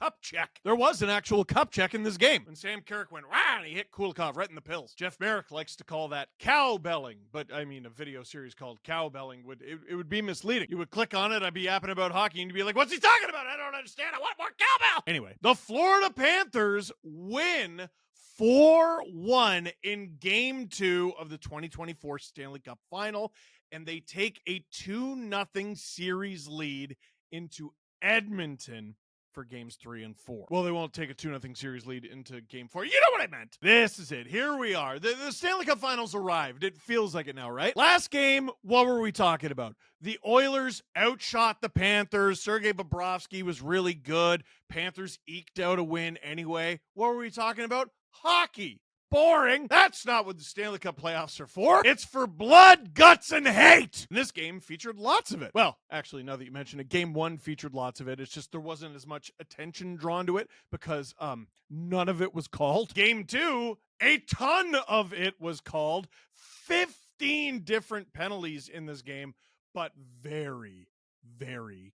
cup check. There was an actual cup check in this game. And Sam Carrick went, rah, and he hit Kulikov right in the pills. Jeff Merrick likes to call that cowbelling, but I mean, a video series called cowbelling would be misleading. You would click on it, I'd be yapping about hockey, and you'd be like, what's he talking about? I don't understand. I want more cowbell. Anyway, the Florida Panthers win 4-1 in Game 2 of the 2024 Stanley Cup Final, and they take a 2-0 series lead into Edmonton for Games 3 and 4. Well, they won't take a 2-0 series lead into Game 4. You know what I meant. This is it. Here we are. The Stanley Cup Finals arrived. It feels like it now, right? Last game, what were we talking about? The Oilers outshot the Panthers. Sergei Bobrovsky was really good. Panthers eked out a win anyway. What were we talking about? Hockey. Boring. That's not what the Stanley Cup playoffs are for. It's for blood, guts, and hate. And this game featured lots of it. Well, actually, now that you mention it, Game 1 featured lots of it. It's just there wasn't as much attention drawn to it because none of it was called. Game 2, a ton of it was called. 15 different penalties in this game, but very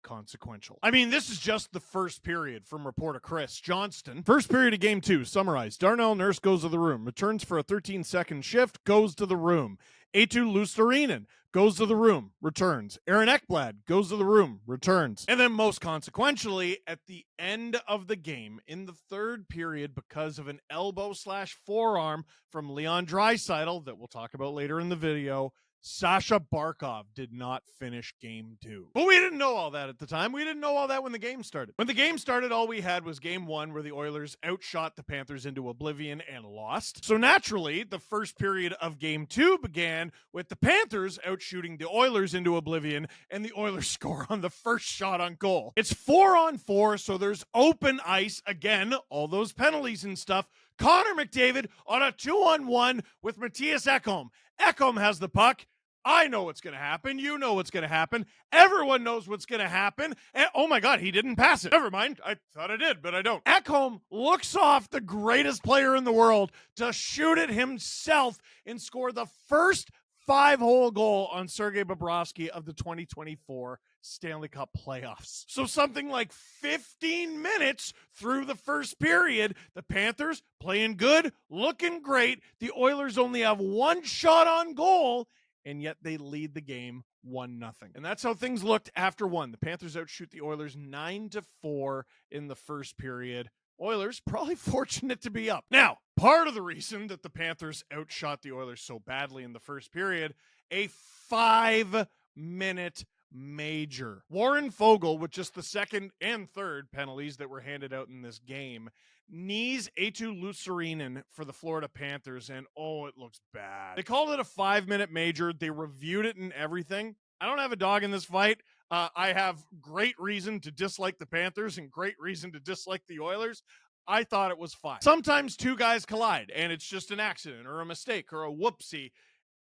consequential. I mean, this is just the first period from reporter Chris Johnston. First period of Game 2, summarized. Darnell Nurse goes to the room, returns for a 13-second shift, goes to the room. Eetu Luostarinen goes to the room, returns. Aaron Ekblad goes to the room, returns. And then most consequentially, at the end of the game, in the third period, because of an elbow/forearm from Leon Drysdale that we'll talk about later in the video, Sasha Barkov did not finish Game 2. But we didn't know all that at the time. We didn't know all that when the game started. When the game started, all we had was Game 1 where the Oilers outshot the Panthers into oblivion and lost. So naturally, the first period of Game 2 began with the Panthers outshooting the Oilers into oblivion and the Oilers score on the first shot on goal. It's 4-on-4, so there's open ice. Again, all those penalties and stuff. Connor McDavid on a 2-on-1 with Matthias Ekholm. Ekholm has the puck. I know what's going to happen. You know what's going to happen. Everyone knows what's going to happen. And oh my God, he didn't pass it. Never mind. I thought I did, but I don't. Ekholm looks off the greatest player in the world to shoot it himself and score the first 5-hole goal on Sergei Bobrovsky of the 2024 Stanley Cup playoffs. So something like 15 minutes through the first period, the Panthers playing good, looking great. The Oilers only have one shot on goal, and yet they lead the game 1-0. And that's how things looked after one. The Panthers outshoot the Oilers 9-4 in the first period. Oilers probably fortunate to be up. Now, part of the reason that the Panthers outshot the Oilers so badly in the first period, a 5-minute major. Warren Foegele, with just the second and third penalties that were handed out in this game, knees Eetu Luostarinen for the Florida Panthers, and oh, it looks bad. They called it a 5-minute major. They reviewed it and everything. I don't have a dog in this fight. I have great reason to dislike the Panthers and great reason to dislike the Oilers. I thought it was fine. Sometimes two guys collide, and it's just an accident or a mistake or a whoopsie.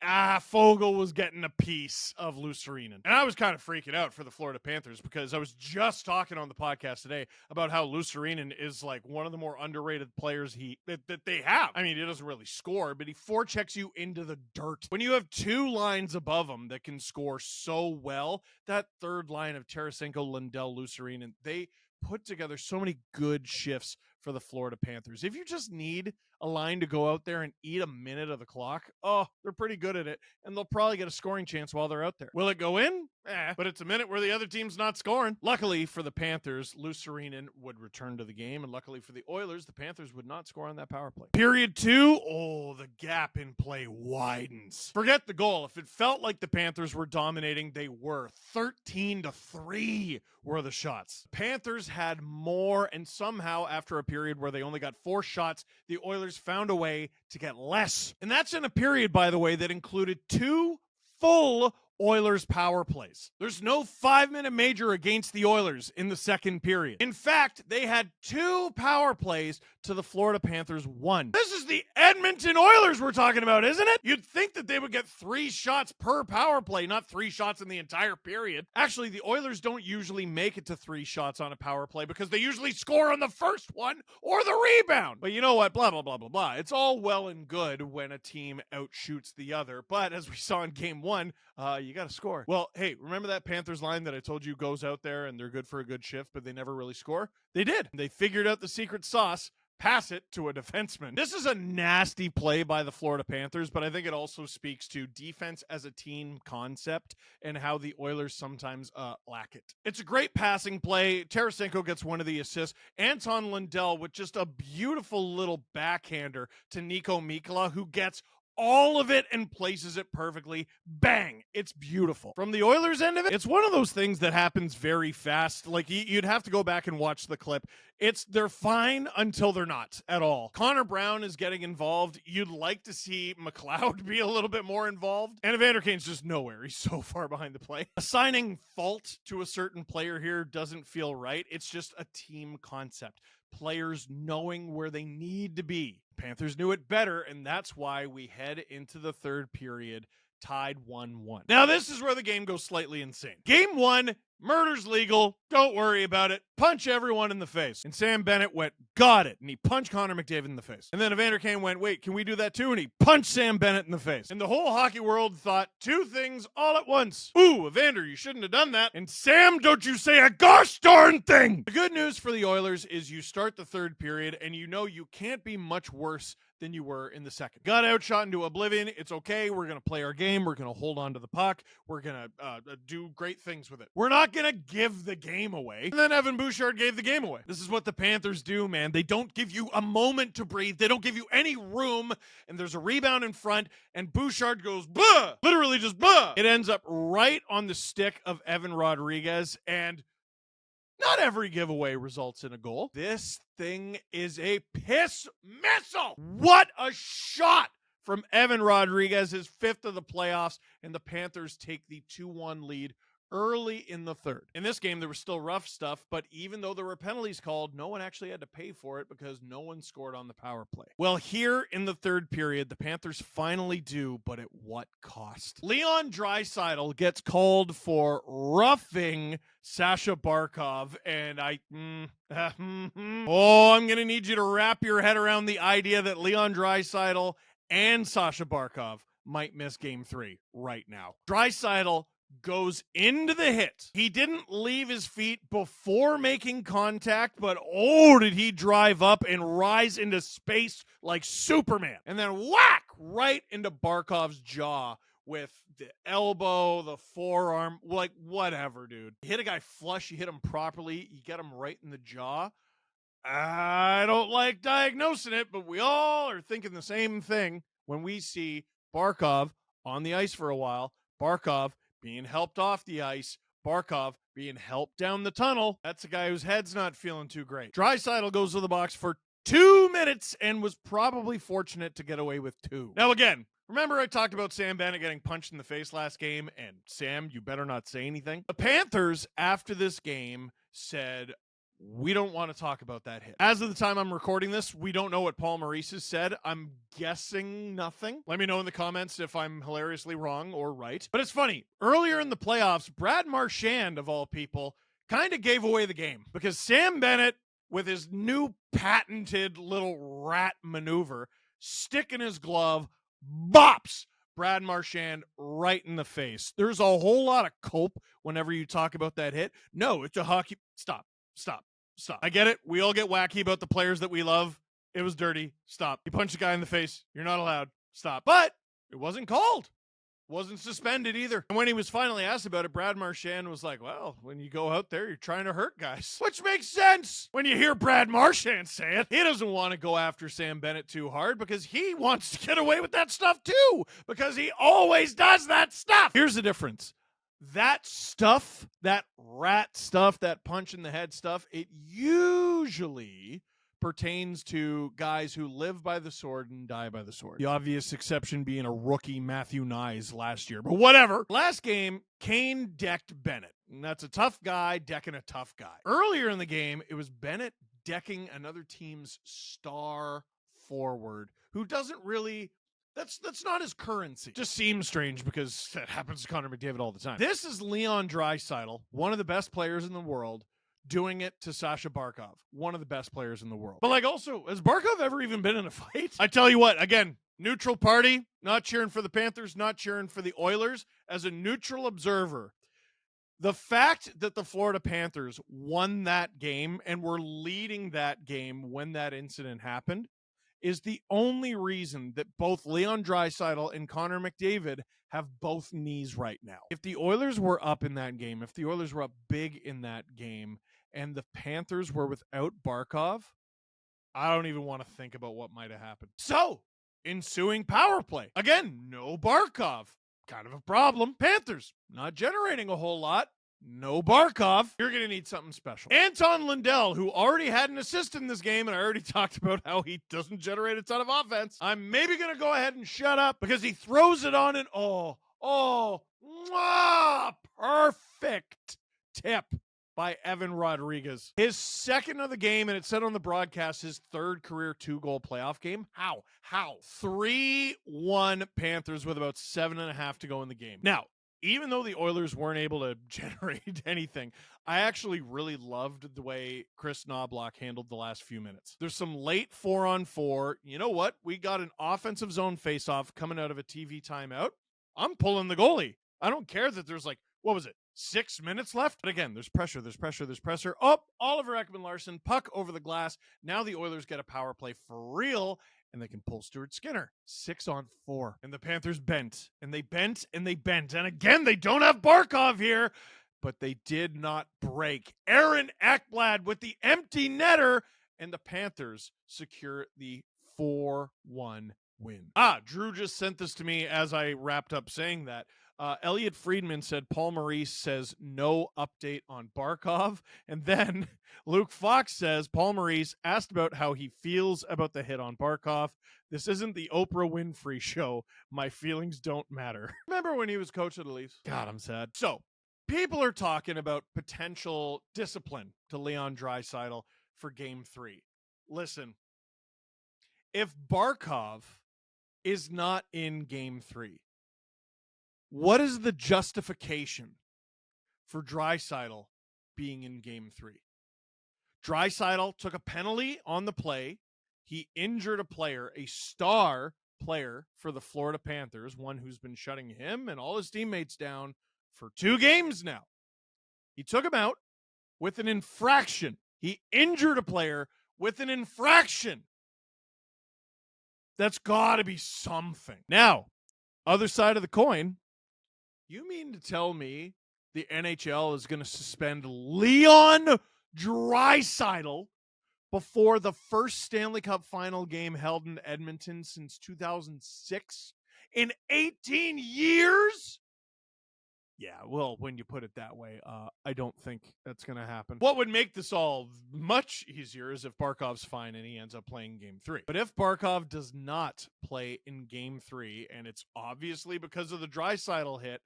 Foegele was getting a piece of Luostarinen. And I was kind of freaking out for the Florida Panthers because I was just talking on the podcast today about how Luostarinen is like one of the more underrated players that they have. I mean, he doesn't really score, but he forechecks you into the dirt. When you have two lines above him that can score so well, that third line of Tarasenko, Lundell, Luostarinen, they put together so many good shifts for the Florida Panthers. If you just need a line to go out there and eat a minute of the clock, oh, they're pretty good at it, and they'll probably get a scoring chance while they're out there. Will it go in? But it's a minute where the other team's not scoring. Luckily for the Panthers, Luostarinen would return to the game, and luckily for the Oilers, the Panthers would not score on that power play. Period 2, oh, the gap in play widens. Forget the goal. If it felt like the Panthers were dominating, they were. 13-3 were the shots. Panthers had more, and somehow after a period where they only got 4 shots, the Oilers found a way to get less. And that's in a period, by the way, that included 2 full Oilers power plays. There's no 5-minute major against the Oilers in the second period. In fact, they had 2 power plays to the Florida Panthers 1. This is the Edmonton Oilers we're talking about, isn't it? You'd think that they would get 3 shots per power play, not 3 shots in the entire period. Actually, the Oilers don't usually make it to 3 shots on a power play because they usually score on the first one or the rebound. But you know what? Blah, blah, blah, blah, blah. It's all well and good when a team outshoots the other. But as we saw in game 1, you got to score. Well, hey, remember that Panthers line that I told you goes out there and they're good for a good shift, but they never really score? They did. They figured out the secret sauce. Pass it to a defenseman. This is a nasty play by the Florida Panthers, but I think it also speaks to defense as a team concept and how the Oilers sometimes lack it. It's a great passing play. Tarasenko gets one of the assists. Anton Lundell with just a beautiful little backhander to Nico Mikkola, who gets all of it and places it perfectly. Bang! It's beautiful. From the Oilers' end of it, it's one of those things that happens very fast. Like, you'd have to go back and watch the clip. They're fine until they're not at all. Connor Brown is getting involved. You'd like to see McLeod be a little bit more involved. And Evander Kane's just nowhere. He's so far behind the play. Assigning fault to a certain player here doesn't feel right. It's just a team concept. Players knowing where they need to be. Panthers knew it better, and that's why we head into the third period tied 1-1. Now, this is where the game goes slightly insane. Game 1, murder's legal. Don't worry about it. Punch everyone in the face. And Sam Bennett went, got it. And he punched Connor McDavid in the face. And then Evander Kane went, wait, can we do that too? And he punched Sam Bennett in the face. And the whole hockey world thought 2 things all at once. Ooh, Evander, you shouldn't have done that. And Sam, don't you say a gosh darn thing. The good news for the Oilers is you start the third period and you know you can't be much worse than you were in the second. Got outshot into oblivion. It's okay. We're going to play our game. We're going to hold on to the puck. We're going to do great things with it. We're not going to give the game away. And then Evan Bouchard gave the game away. This is what the Panthers do, man. They don't give you a moment to breathe. They don't give you any room. And there's a rebound in front, and Bouchard goes, blah! Literally just blah! It ends up right on the stick of Evan Rodriguez, and not every giveaway results in a goal. This thing is a piss missile. What a shot from Evan Rodriguez, his 5th of the playoffs, and the Panthers take the 2-1 lead early in the third. In this game, there was still rough stuff, but even though there were penalties called, no one actually had to pay for it because no one scored on the power play. Well, here in the third period, the Panthers finally do, but at what cost? Leon Drysdale gets called for roughing Sasha Barkov, and I'm going to need you to wrap your head around the idea that Leon Drysdale and Sasha Barkov might miss game 3 right now. Drysdale goes into the hit. He didn't leave his feet before making contact, but oh, did he drive up and rise into space like Superman. And then whack right into Barkov's jaw with the elbow, the forearm, like whatever, dude. You hit a guy flush, you hit him properly, you get him right in the jaw. I don't like diagnosing it, but we all are thinking the same thing when we see Barkov on the ice for a while. Barkov being helped off the ice, Barkov being helped down the tunnel. That's a guy whose head's not feeling too great. Drysdale goes to the box for 2 minutes and was probably fortunate to get away with 2. Now again, remember I talked about Sam Bennett getting punched in the face last game, and Sam, you better not say anything. The Panthers, after this game, said, we don't want to talk about that hit. As of the time I'm recording this, we don't know what Paul Maurice has said. I'm guessing nothing. Let me know in the comments if I'm hilariously wrong or right. But it's funny. Earlier in the playoffs, Brad Marchand, of all people, kind of gave away the game because Sam Bennett, with his new patented little rat maneuver, stick in his glove, bops Brad Marchand right in the face. There's a whole lot of cope whenever you talk about that hit. No, it's a hockey. Stop. I get it. We all get wacky about the players that we love. It was dirty. Stop. You punch a guy in the face. You're not allowed. Stop. But it wasn't called. Wasn't suspended either. And when he was finally asked about it, Brad Marchand was like, well, when you go out there, you're trying to hurt guys. Which makes sense when you hear Brad Marchand say it. He doesn't want to go after Sam Bennett too hard because he wants to get away with that stuff too, because he always does that stuff. Here's the difference. That stuff, that rat stuff, that punch in the head stuff, it usually pertains to guys who live by the sword and die by the sword. The obvious exception being a rookie Matthew Nyes last year. But whatever. Last game, Kane decked Bennett. And that's a tough guy decking a tough guy. Earlier in the game, it was Bennett decking another team's star forward who doesn't really, that's not his currency. Just seems strange because that happens to Connor McDavid all the time. This is Leon Drysdale, one of the best players in the world, doing it to Sasha Barkov, one of the best players in the world. But like, also, has Barkov ever even been in a fight? I tell you what, again, neutral party, not cheering for the Panthers, not cheering for the Oilers. As a neutral observer, the fact that the Florida Panthers won that game and were leading that game when that incident happened is the only reason that both Leon Draisaitl and Connor McDavid have both knees right now. If the Oilers were up in that game, if the Oilers were up big in that game, and the Panthers were without Barkov, I don't even want to think about what might have happened. So, ensuing power play. Again, no Barkov. Kind of a problem. Panthers, not generating a whole lot. No Barkov. You're going to need something special. Anton Lundell, who already had an assist in this game, and I already talked about how he doesn't generate a ton of offense. I'm maybe going to go ahead and shut up because he throws it on an perfect tip by Evan Rodriguez. His second of the game, and it said on the broadcast, his third career 2-goal playoff game. How? 3-1 Panthers with about 7.5 to go in the game. Now, even though the Oilers weren't able to generate anything, I actually really loved the way Chris Knobloch handled the last few minutes. There's some late 4-on-4. You know what? We got an offensive zone faceoff coming out of a TV timeout. I'm pulling the goalie. I don't care that there's 6 minutes left? But again, there's pressure. Oh, Oliver Ekman-Larsson, puck over the glass. Now the Oilers get a power play for real, and they can pull Stuart Skinner. 6-on-4. And the Panthers bent, and they bent, and they bent. And again, they don't have Barkov here, but they did not break. Aaron Ekblad with the empty netter, and the Panthers secure the 4-1 win. Drew just sent this to me as I wrapped up saying that. Elliot Friedman said Paul Maurice says no update on Barkov. And then Luke Fox says Paul Maurice asked about how he feels about the hit on Barkov. This isn't the Oprah Winfrey show. My feelings don't matter. Remember when he was coach of the Leafs? God, I'm sad. So people are talking about potential discipline to Leon Draisaitl for game 3. Listen, if Barkov is not in game 3, what is the justification for Draisaitl being in game 3? Draisaitl took a penalty on the play. He injured a player, a star player for the Florida Panthers, one who's been shutting him and all his teammates down for 2 games now. He took him out with an infraction. He injured a player with an infraction. That's got to be something. Now, other side of the coin, you mean to tell me the NHL is going to suspend Leon Draisaitl before the first Stanley Cup Final game held in Edmonton since 2006? In 18 years? Yeah, well, when you put it that way, I don't think that's going to happen. What would make this all much easier is if Barkov's fine and he ends up playing game 3. But if Barkov does not play in game 3, and it's obviously because of the Draisaitl hit,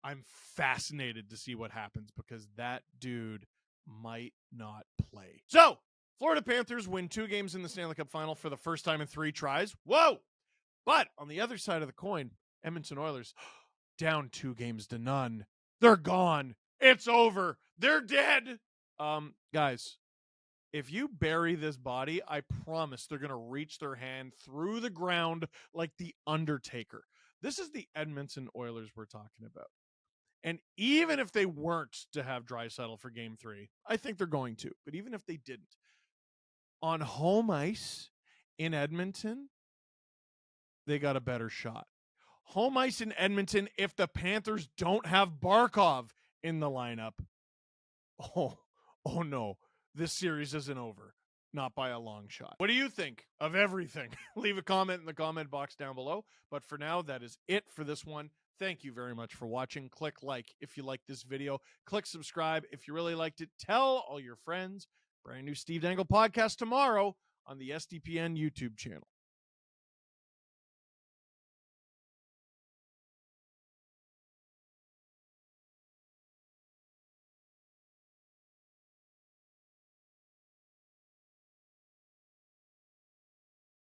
I'm fascinated to see what happens because that dude might not play. So, Florida Panthers win 2 games in the Stanley Cup Final for the first time in 3 tries. Whoa! But on the other side of the coin, Edmonton Oilers down 2 games to none. They're gone. It's over. They're dead. Guys, if you bury this body, I promise they're going to reach their hand through the ground like the Undertaker. This is the Edmonton Oilers we're talking about. And even if they weren't to have Draisaitl for game 3, I think they're going to. But even if they didn't, on home ice in Edmonton, they got a better shot. Home ice in Edmonton, if the Panthers don't have Barkov in the lineup, oh no, this series isn't over. Not by a long shot. What do you think of everything? Leave a comment in the comment box down below. But for now, that is it for this one. Thank you very much for watching. Click like if you liked this video. Click subscribe if you really liked it. Tell all your friends. Brand new Steve Dangle podcast tomorrow on the SDPN YouTube channel.